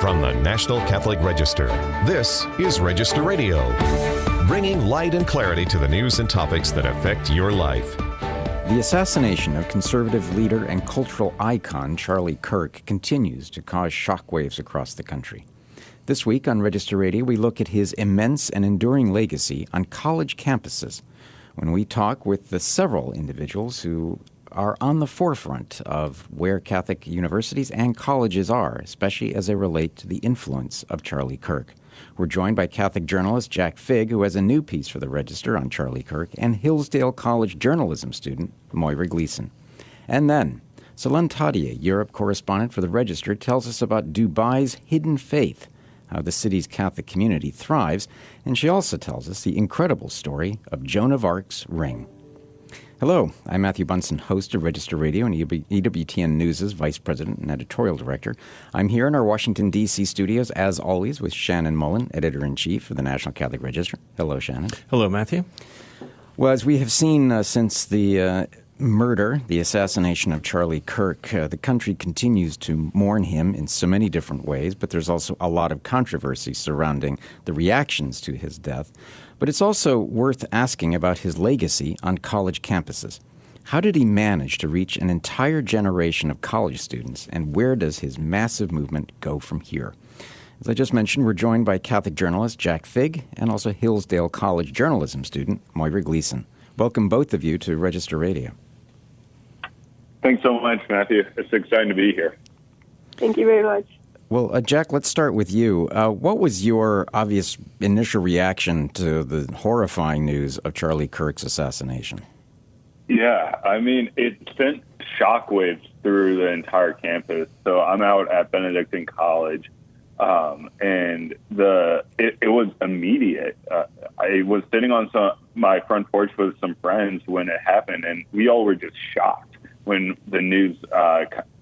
From the National Catholic Register, this is Register Radio, bringing light and clarity to the news and topics that affect your life. The assassination of conservative leader and cultural icon Charlie Kirk continues to cause shockwaves across the country. This week on Register Radio, we look at his immense and enduring legacy on college campuses when we talk with the several individuals who are on the forefront of where Catholic universities and colleges are, especially as they relate to the influence of Charlie Kirk. We're joined by Catholic journalist Jack Figge, who has a new piece for the Register on Charlie Kirk, and Hillsdale College journalism student Moira Gleason. And then, Solène Tadié, Europe correspondent for the Register, tells us about Dubai's hidden faith, how the city's Catholic community thrives, and she also tells us the incredible story of Joan of Arc's ring. Hello, I'm Matthew Bunson, host of Register Radio and EWTN News' Vice President and Editorial Director. I'm here in our Washington, D.C. studios, as always, with Shannon Mullen, Editor-in-Chief of the National Catholic Register. Hello, Shannon. Hello, Matthew. Well, as we have seen since the the assassination of Charlie Kirk, the country continues to mourn him in so many different ways, but there's also a lot of controversy surrounding the reactions to his death. But it's also worth asking about his legacy on college campuses. How did he manage to reach an entire generation of college students, and where does his massive movement go from here? As I just mentioned, we're joined by Catholic journalist Jack Figge and also Hillsdale College journalism student Moira Gleason. Welcome both of you to Register Radio. Thanks so much, Matthew. It's exciting to be here. Thank you very much. Well, Jack, let's start with you. What was your obvious initial reaction to the horrifying news of Charlie Kirk's assassination? Yeah, I mean, it sent shockwaves through the entire campus. So I'm out at Benedictine College, and it was immediate. I was sitting on my front porch with some friends when it happened, and we all were just shocked when the news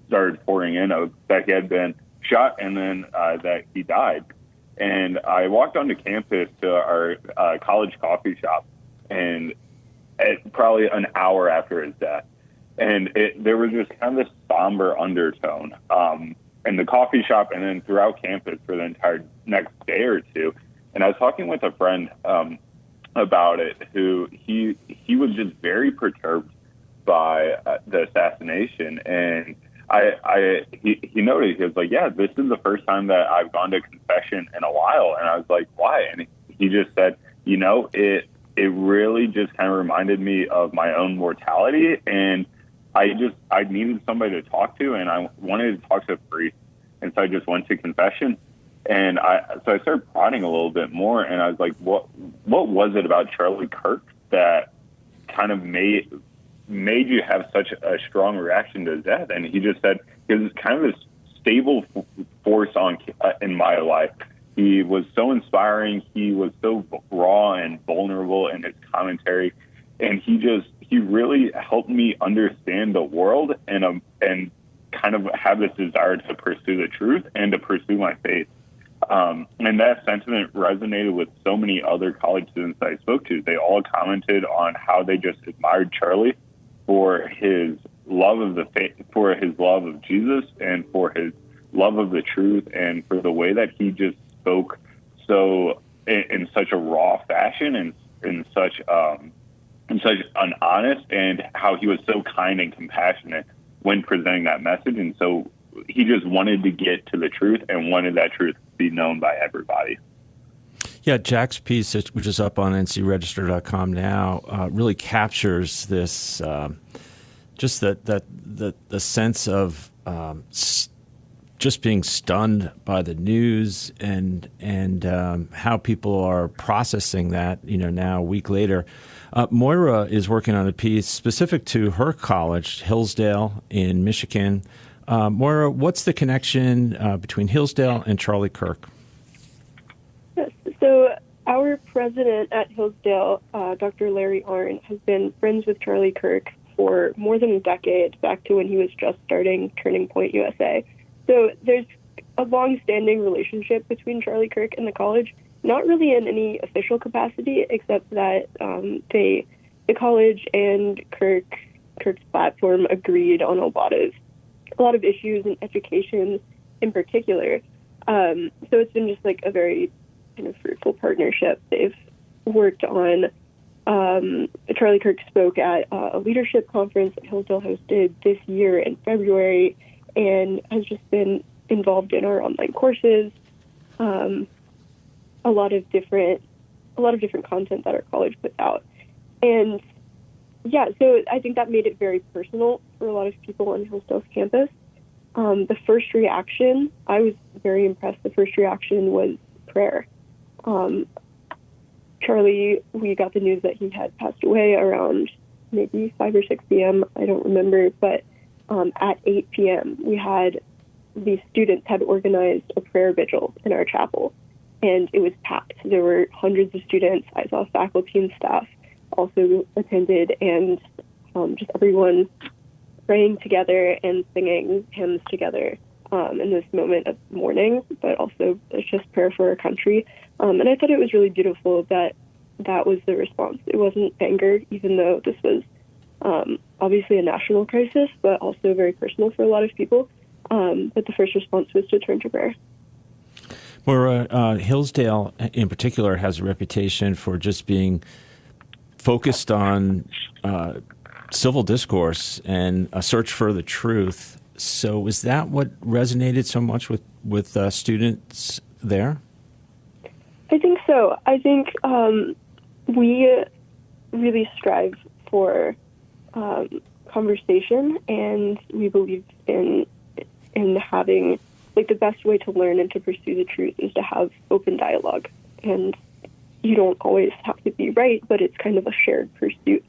started pouring in that he had been shot and then that he died. And I walked onto campus to our college coffee shop, and probably an hour after his death. And there was just kind of this somber undertone in the coffee shop and then throughout campus for the entire next day or two. And I was talking with a friend about it, who he was just very perturbed by the assassination. And he noted, he was like, yeah, this is the first time that I've gone to confession in a while. And I was like, why? And he just said, it really just kind of reminded me of my own mortality. And I needed somebody to talk to, and I wanted to talk to a priest. And so I just went to confession. And so I started prodding a little bit more, and I was like, what was it about Charlie Kirk that kind of made you have such a strong reaction to his death? And he just said he was kind of this stable force in my life. He was so inspiring. He was so raw and vulnerable in his commentary, and he really helped me understand the world and kind of have this desire to pursue the truth and to pursue my faith. And that sentiment resonated with so many other college students that I spoke to. They all commented on how they just admired Charlie for his love of the faith, for his love of Jesus, and for his love of the truth, and for the way that he just spoke in such a raw fashion and in such an honest, and how he was so kind and compassionate when presenting that message. And so he just wanted to get to the truth and wanted that truth to be known by everybody. Yeah, Jack's piece, which is up on ncregister.com now, really captures this, just the sense of just being stunned by the news and how people are processing that. Now a week later, Moira is working on a piece specific to her college, Hillsdale in Michigan. Moira, what's the connection between Hillsdale and Charlie Kirk? Yes. So our president at Hillsdale, Dr. Larry Arnn, has been friends with Charlie Kirk for more than a decade, back to when he was just starting Turning Point USA. So there's a long-standing relationship between Charlie Kirk and the college, not really in any official capacity, except that the college and Kirk's platform agreed on a lot of issues in education in particular. So it's been just like a very kind of fruitful partnership. They've worked on, Charlie Kirk spoke at a leadership conference that Hillsdale hosted this year in February, and has just been involved in our online courses, a lot of different content that our college puts out. And yeah, so I think that made it very personal for a lot of people on Hillsdale's campus. The first reaction, I was very impressed. The first reaction was prayer. Charlie, we got the news that he had passed away around maybe 5 or 6 p.m. I don't remember, but at 8 p.m. the students had organized a prayer vigil in our chapel, and it was packed. There were hundreds of students. I saw faculty and staff also attended, and just everyone praying together and singing hymns together in this moment of mourning, but also it's just prayer for our country. And I thought it was really beautiful that was the response. It wasn't anger, even though this was obviously a national crisis, but also very personal for a lot of people. But the first response was to turn to prayer. Moira, Hillsdale in particular has a reputation for just being focused on civil discourse and a search for the truth. So is that what resonated so much with students there? I think so. I think we really strive for conversation, and we believe in having, like, the best way to learn and to pursue the truth is to have open dialogue. And you don't always have to be right, but it's kind of a shared pursuit.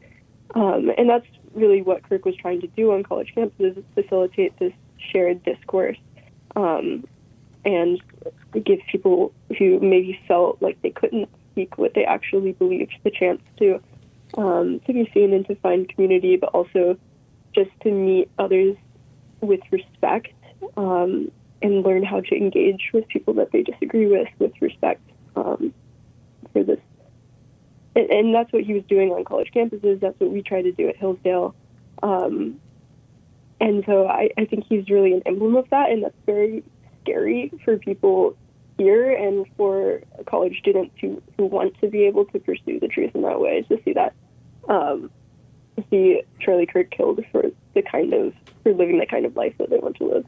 And that's really what Kirk was trying to do on college campuses, is facilitate this shared discourse and give people who maybe felt like they couldn't speak what they actually believed the chance to be seen and to find community, but also just to meet others with respect and learn how to engage with people that they disagree with respect for this. And that's what he was doing on college campuses. That's what we try to do at Hillsdale. And so I think he's really an emblem of that, and that's very scary for people here and for college students who want to be able to pursue the truth in that way, to see that, to see Charlie Kirk killed for living the kind of life that they want to live.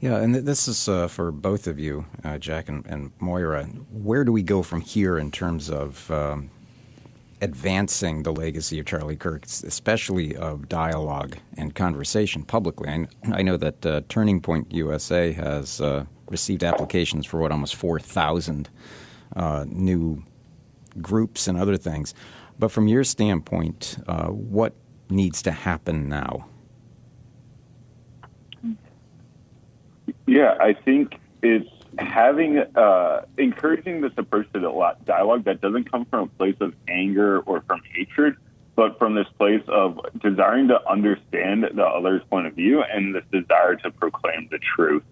Yeah, and this is for both of you, Jack and Moira. Where do we go from here in terms of advancing the legacy of Charlie Kirk, especially of dialogue and conversation publicly? I know that Turning Point USA has received applications for almost 4,000 new groups and other things. But from your standpoint, what needs to happen now? Yeah, I think it's encouraging this approach to the dialogue that doesn't come from a place of anger or from hatred, but from this place of desiring to understand the other's point of view and this desire to proclaim the truth.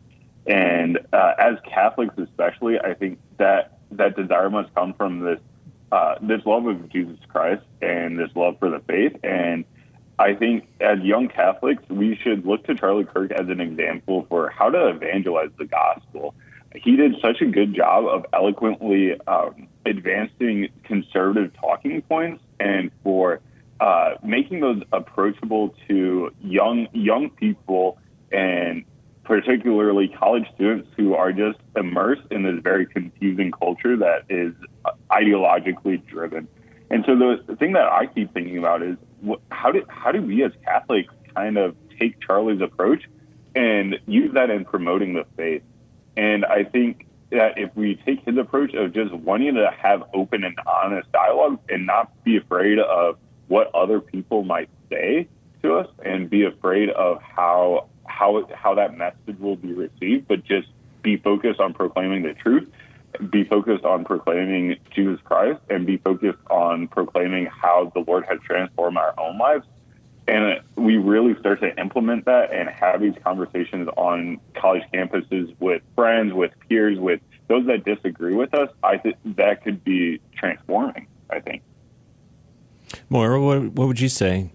And as Catholics especially, I think that desire must come from this love of Jesus Christ and this love for the faith. And I think as young Catholics, we should look to Charlie Kirk as an example for how to evangelize the gospel. He did such a good job of eloquently advancing conservative talking points and for making those approachable to young people, and particularly college students who are just immersed in this very confusing culture that is ideologically driven. And so the thing that I keep thinking about is how do we as Catholics kind of take Charlie's approach and use that in promoting the faith? And I think that if we take his approach of just wanting to have open and honest dialogue and not be afraid of what other people might say to us and be afraid of how that message will be received, but just be focused on proclaiming the truth, be focused on proclaiming Jesus Christ, and be focused on proclaiming how the Lord has transformed our own lives. And we really start to implement that and have these conversations on college campuses with friends, with peers, with those that disagree with us. I think that could be transforming, I think. Moira, what would you say?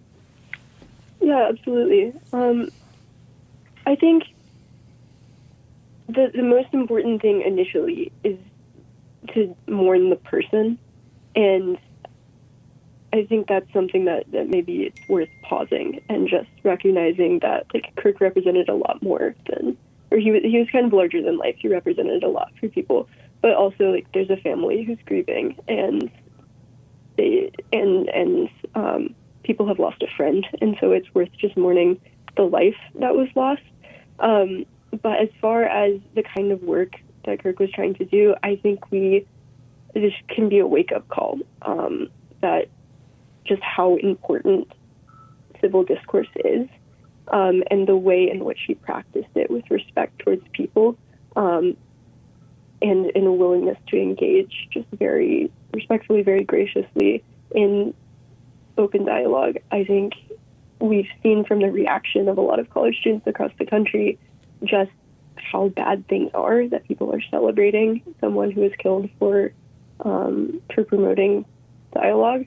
Yeah, absolutely. I think the most important thing initially is to mourn the person, and I think that's something that maybe it's worth pausing and just recognizing that like Kirk represented a lot more than, or he was kind of larger than life. He represented a lot for people, but also like there's a family who's grieving, and people have lost a friend, and so it's worth just mourning the life that was lost. But as far as the kind of work that Kirk was trying to do, I think this can be a wake-up call that just how important civil discourse is, and the way in which he practiced it with respect towards people, and in a willingness to engage just very respectfully, very graciously in open dialogue. I think we've seen from the reaction of a lot of college students across the country just how bad things are, that people are celebrating someone who was killed for promoting dialogue.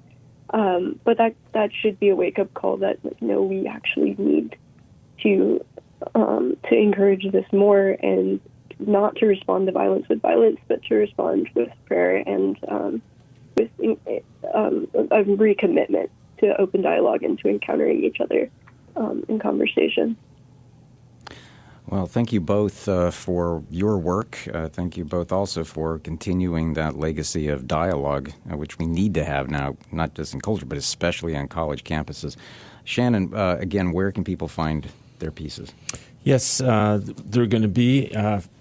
But that should be a wake-up call that, we actually need to encourage this more, and not to respond to violence with violence, but to respond with prayer and with a recommitment to open dialogue and to encountering each other in conversation. Well, thank you both for your work. Thank you both also for continuing that legacy of dialogue, which we need to have now, not just in culture, but especially on college campuses. Shannon, again, where can people find their pieces? Yes, they're going to be,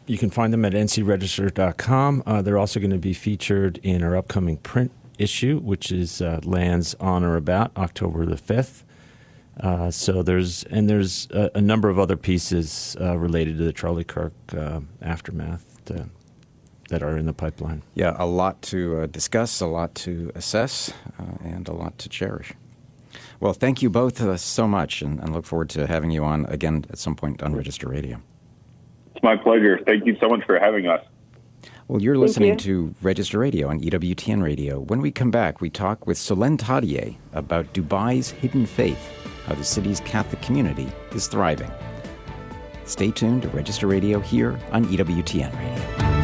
you can find them at ncregister.com. They're also going to be featured in our upcoming print issue, which is lands on or about October the 5th. So there's a number of other pieces related to the Charlie Kirk aftermath that are in the pipeline. Yeah, a lot to discuss, a lot to assess, and a lot to cherish. Well, thank you both so much, and look forward to having you on again at some point on Register Radio. It's my pleasure. Thank you so much for having us. Well, you're listening to Register Radio on EWTN Radio. When we come back, we talk with Solène Tadié about Dubai's hidden faith, how the city's Catholic community is thriving. Stay tuned to Register Radio here on EWTN Radio.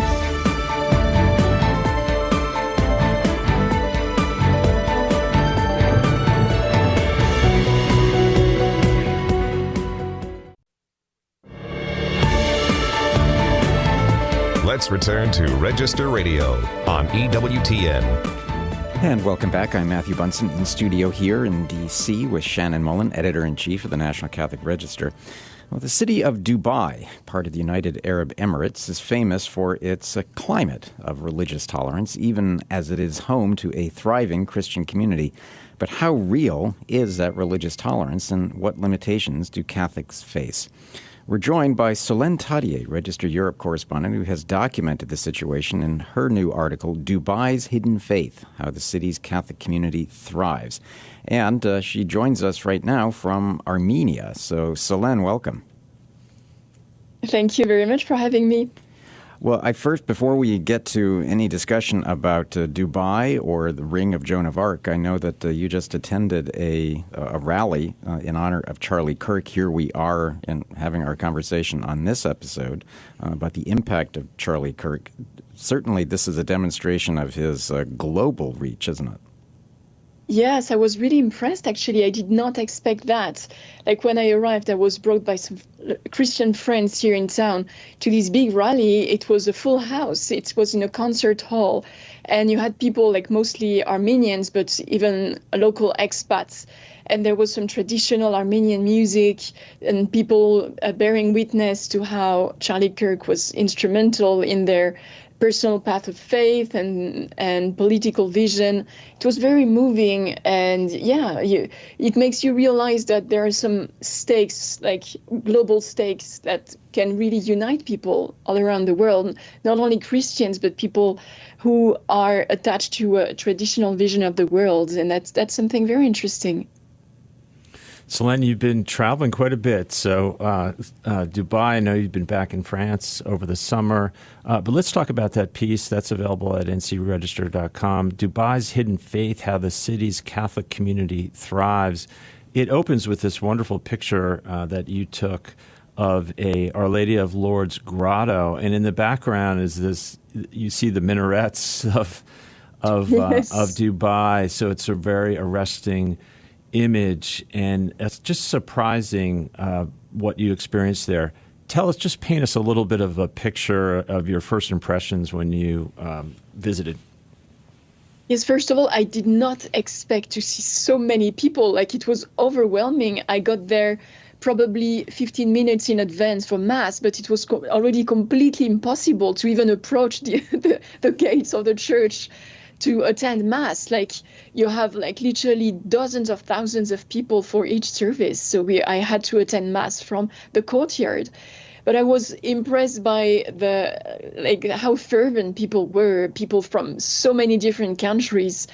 Let's return to Register Radio on EWTN. And welcome back. I'm Matthew Bunson in studio here in D.C. with Shannon Mullen, Editor-in-Chief of the National Catholic Register. Well, the city of Dubai, part of the United Arab Emirates, is famous for its climate of religious tolerance, even as it is home to a thriving Christian community. But how real is that religious tolerance, and what limitations do Catholics face? We're joined by Solène Tadié, Register Europe correspondent, who has documented the situation in her new article, Dubai's Hidden Faith, How the City's Catholic Community Thrives. And she joins us right now from Armenia. So, Solène, welcome. Thank you very much for having me. Well, before we get to any discussion about Dubai or the Ring of Joan of Arc, I know that you just attended a rally in honor of Charlie Kirk. Here we are and having our conversation on this episode about the impact of Charlie Kirk. Certainly, this is a demonstration of his global reach, isn't it? Yes, I was really impressed, actually. I did not expect that. Like when I arrived, I was brought by some Christian friends here in town to this big rally. It was a full house. It was in a concert hall. And you had people like mostly Armenians, but even local expats. And there was some traditional Armenian music and people bearing witness to how Charlie Kirk was instrumental in their personal path of faith and political vision. It was very moving, and it makes you realize that there are some stakes, like global stakes, that can really unite people all around the world, not only Christians, but people who are attached to a traditional vision of the world, and that's something very interesting. Solène, you've been traveling quite a bit. So Dubai, I know you've been back in France over the summer. But let's talk about that piece. That's available at ncregister.com. Dubai's Hidden Faith, How the City's Catholic Community Thrives. It opens with this wonderful picture that you took of a Our Lady of Lourdes grotto, and in the background is this. You see the minarets of Yes. Dubai, so it's a very arresting image, and it's just surprising what you experienced there. Tell us, just paint us a little bit of a picture of your first impressions when you visited. Yes, first of all, I did not expect to see so many people. Like, it was overwhelming. I got there probably 15 minutes in advance for Mass, but it was already completely impossible to even approach the gates of the church to attend Mass. Like, you have like literally dozens of thousands of people for each service. So I had to attend Mass from the courtyard. But I was impressed by how fervent people were, people from so many different countries.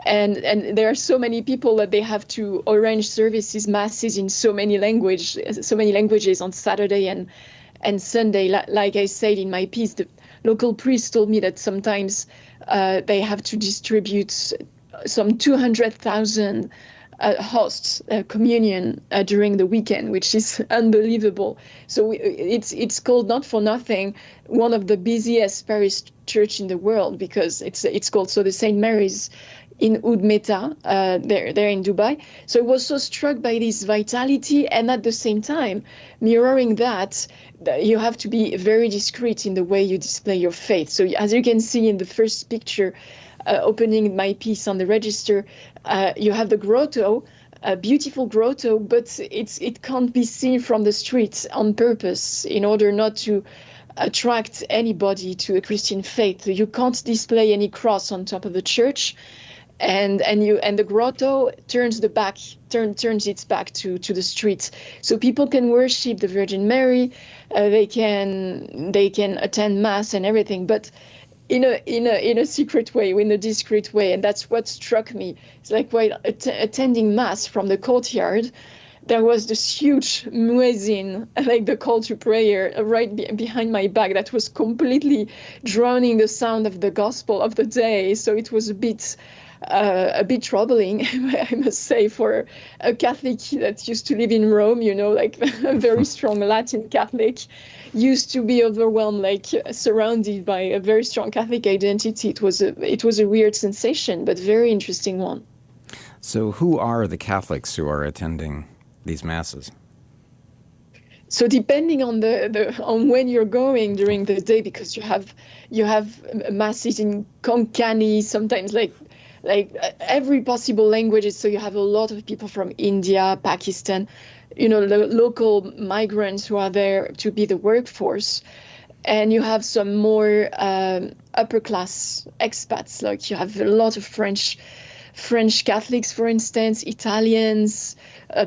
And there are so many people that they have to arrange services, masses in so many languages on Saturday and Sunday. Like I said in my piece, the local priest told me that sometimes they have to distribute some 200,000 hosts communion during the weekend, which is unbelievable. So it's called, not for nothing, one of the busiest parish church in the world, because it's called the St. Mary's in Oud Meta, there in Dubai. So I was so struck by this vitality, and at the same time, mirroring that, you have to be very discreet in the way you display your faith. So as you can see in the first picture, opening my piece on the register, you have the grotto, a beautiful grotto, but it can't be seen from the street on purpose in order not to attract anybody to the Christian faith. You can't display any cross on top of the church. And the grotto turns its back to the street, so people can worship the Virgin Mary, they can attend Mass and everything, but in a secret way, in a discreet way. And that's what struck me. It's like, while attending Mass from the courtyard, there was this huge muezzin, like the call to prayer, right behind my back, that was completely drowning the sound of the gospel of the day. So it was a bit troubling, I must say, for a Catholic that used to live in Rome, like a very strong Latin Catholic, used to be overwhelmed, like surrounded by a very strong Catholic identity. It was a weird sensation, but very interesting one. So who are the Catholics who are attending these masses? So depending on on when you're going during the day, because you have masses in Konkani, sometimes like every possible languages. So you have a lot of people from India, Pakistan, the local migrants who are there to be the workforce. And you have some more upper class expats, like you have a lot of French Catholics, for instance, Italians,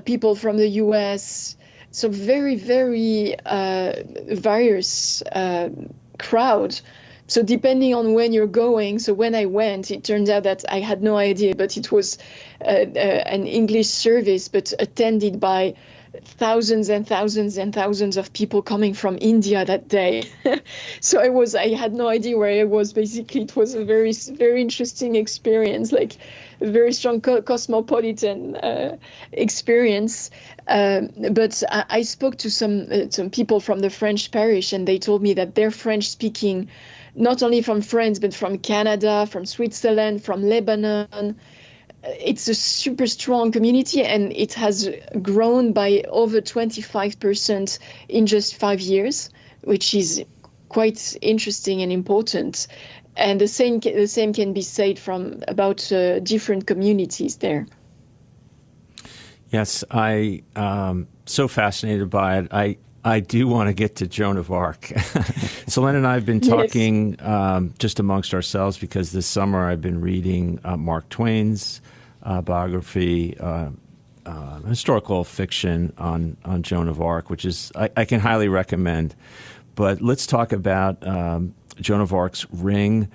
people from the US. So very, very various crowd. So depending on when you're going, so when I went, it turned out that I had no idea, but it was an English service, but attended by thousands and thousands and thousands of people coming from India that day. So I had no idea where I was. Basically, it was a very, very interesting experience, like a very strong cosmopolitan experience. But I spoke to some people from the French parish, and they told me that they're French speaking, not only from France, but from Canada, from Switzerland, from Lebanon. It's a super strong community, and it has grown by over 25% in just 5 years, which is quite interesting and important. And the same can be said about different communities there. Yes, I so fascinated by it. I do want to get to Joan of Arc. Solène and I have been talking just amongst ourselves, because this summer I've been reading Mark Twain's biography, historical fiction on Joan of Arc, which is I can highly recommend. But let's talk about Joan of Arc's ring.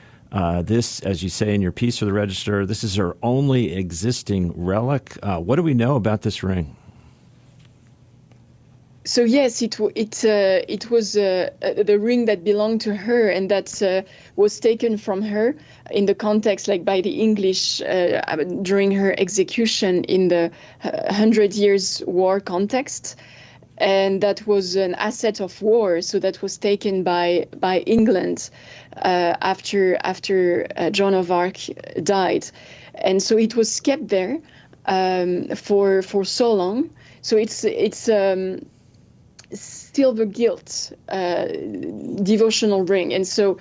This, as you say in your piece for the Register, this is her only existing relic. What do we know about this ring? So yes, it was the ring that belonged to her, and that was taken from her in the context, like by the English during her execution in the 100 Years' War context. and that was an asset of war. So that was taken by England after Joan of Arc died, and so it was kept there for so long. So it's silver gilt devotional ring, and so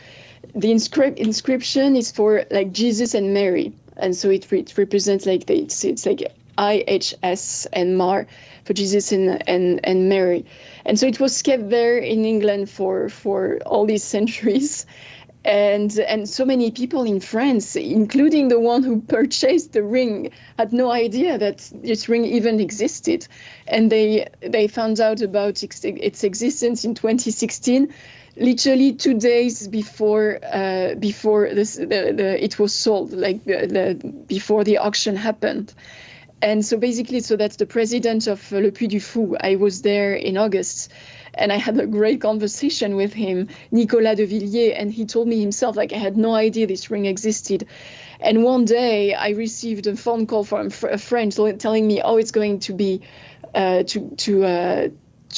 the inscription is for like Jesus and Mary, and so it represents like it's like IHS and Mar for Jesus and Mary, and so it was kept there in England for all these centuries. And so many people in France, including the one who purchased the ring, had no idea that this ring even existed. And they found out about its existence in 2016, literally 2 days before it was sold, like before the auction happened. And so basically, so that's the president of Le Puy du Fou. I was there in August, and I had a great conversation with him, Nicolas de Villiers, and he told me himself, like, I had no idea this ring existed. And one day I received a phone call from a friend telling me, oh, it's going to be to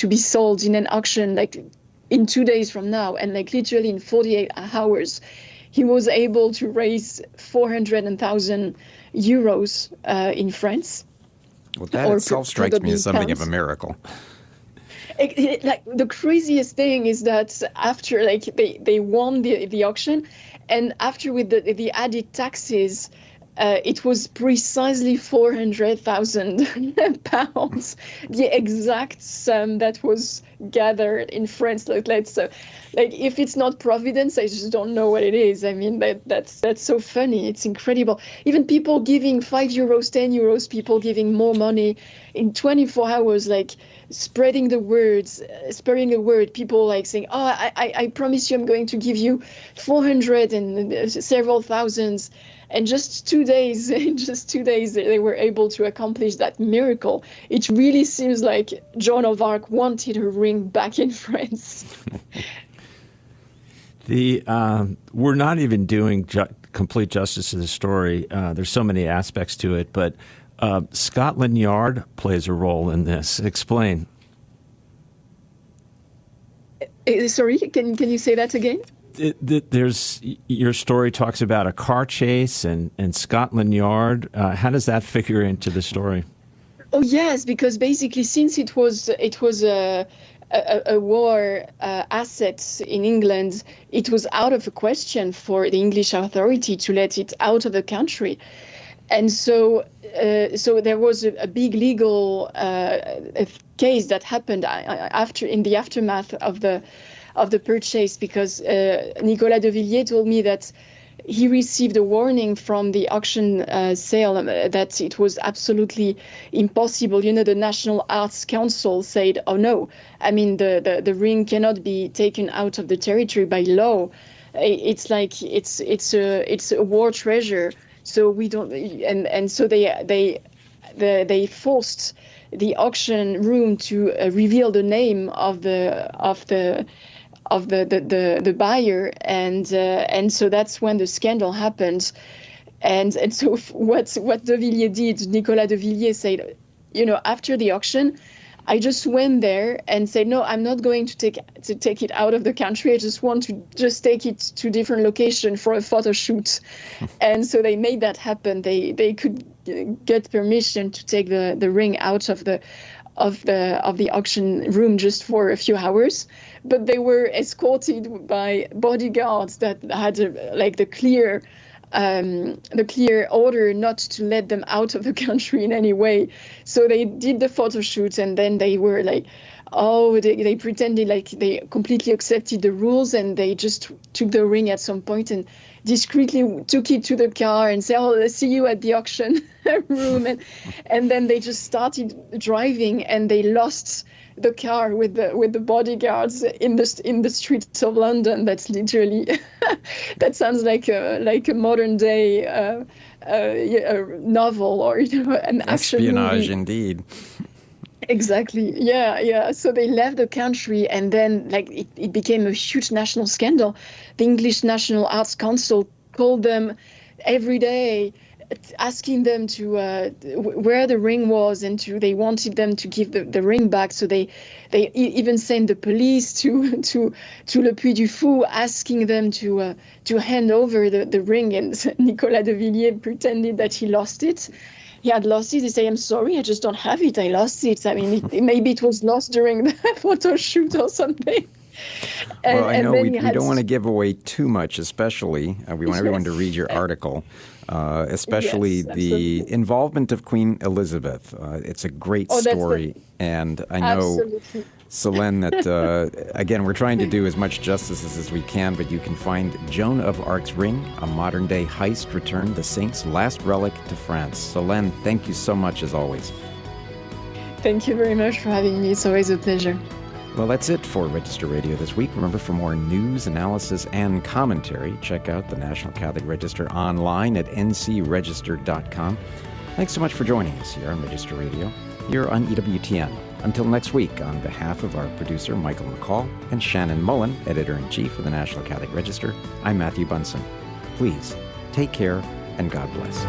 be sold in an auction like in 2 days from now. And like literally in 48 hours, he was able to raise 400,000 euros in France. Well, that itself strikes me as something of a miracle. Like the craziest thing is that after like they won the auction, and after with the added taxes, it was precisely 400,000 pounds, the exact sum that was gathered in France. Like if it's not providence, I just don't know what it is. I mean, that's so funny. It's incredible. Even people giving €5, €10, people giving more money in 24 hours, like spreading the word. People like saying, oh, I promise you I'm going to give you 400 and several thousands. And just 2 days, they were able to accomplish that miracle. It really seems like Joan of Arc wanted her ring back in France. We're not even doing complete justice to the story. There's so many aspects to it, but Scotland Yard plays a role in this. Explain. Sorry, can you say that again? There's your story talks about a car chase and Scotland Yard. How does that figure into the story? Oh yes, because basically since it was a war asset in England, it was out of the question for the English authority to let it out of the country. And so there was a big legal case that happened in the aftermath of the purchase, because Nicolas de Villiers told me that he received a warning from the auction sale that it was absolutely impossible. You know, the National Arts Council said, "Oh no, I mean the ring cannot be taken out of the territory by law. It's like it's a war treasure." So we don't, and so they forced the auction room to reveal the name of the buyer, and so that's when the scandal happened, and so what de Villiers did, Nicolas de Villiers said, you know, after the auction, I just went there and said, no, I'm not going to take it out of the country. I just want to take it to different location for a photo shoot. And so they made that happen. They could get permission to take the ring out of the auction room just for a few hours, but they were escorted by bodyguards that had the clear order not to let them out of the country in any way. So they did the photo shoot, and then they were like, they pretended like they completely accepted the rules, and they just took the ring at some point and discreetly took it to the car and said, "Oh, let's see you at the auction room," and then they just started driving, and they lost the car with the bodyguards in the streets of London. That's literally that sounds like a modern day a novel, or an action espionage movie. Indeed. Exactly. Yeah. So they left the country, and then it became a huge national scandal. The English National Arts Council called them every day, asking them to where the ring was, and they wanted them to give the ring back. So they even sent the police to Le Puy du Fou, asking them to hand over the ring. And Nicolas de Villiers pretended that he lost it. He had lost it. He said, "I'm sorry, I just don't have it. I lost it. I mean, maybe it was lost during the photo shoot or something." Well, I know we don't want to give away too much, especially. We want everyone to read your article, especially the involvement of Queen Elizabeth. It's a great story. And I know, Solène, that, again, we're trying to do as much justice as we can, but you can find Joan of Arc's ring, a modern-day heist return, the saint's last relic to France. Solène, thank you so much, as always. Thank you very much for having me. It's always a pleasure. Well, that's it for Register Radio this week. Remember, for more news, analysis, and commentary, check out the National Catholic Register online at ncregister.com. Thanks so much for joining us here on Register Radio, here on EWTN. Until next week, on behalf of our producer, Michael McCall, and Shannon Mullen, Editor-in-Chief of the National Catholic Register, I'm Matthew Bunson. Please, take care, and God bless.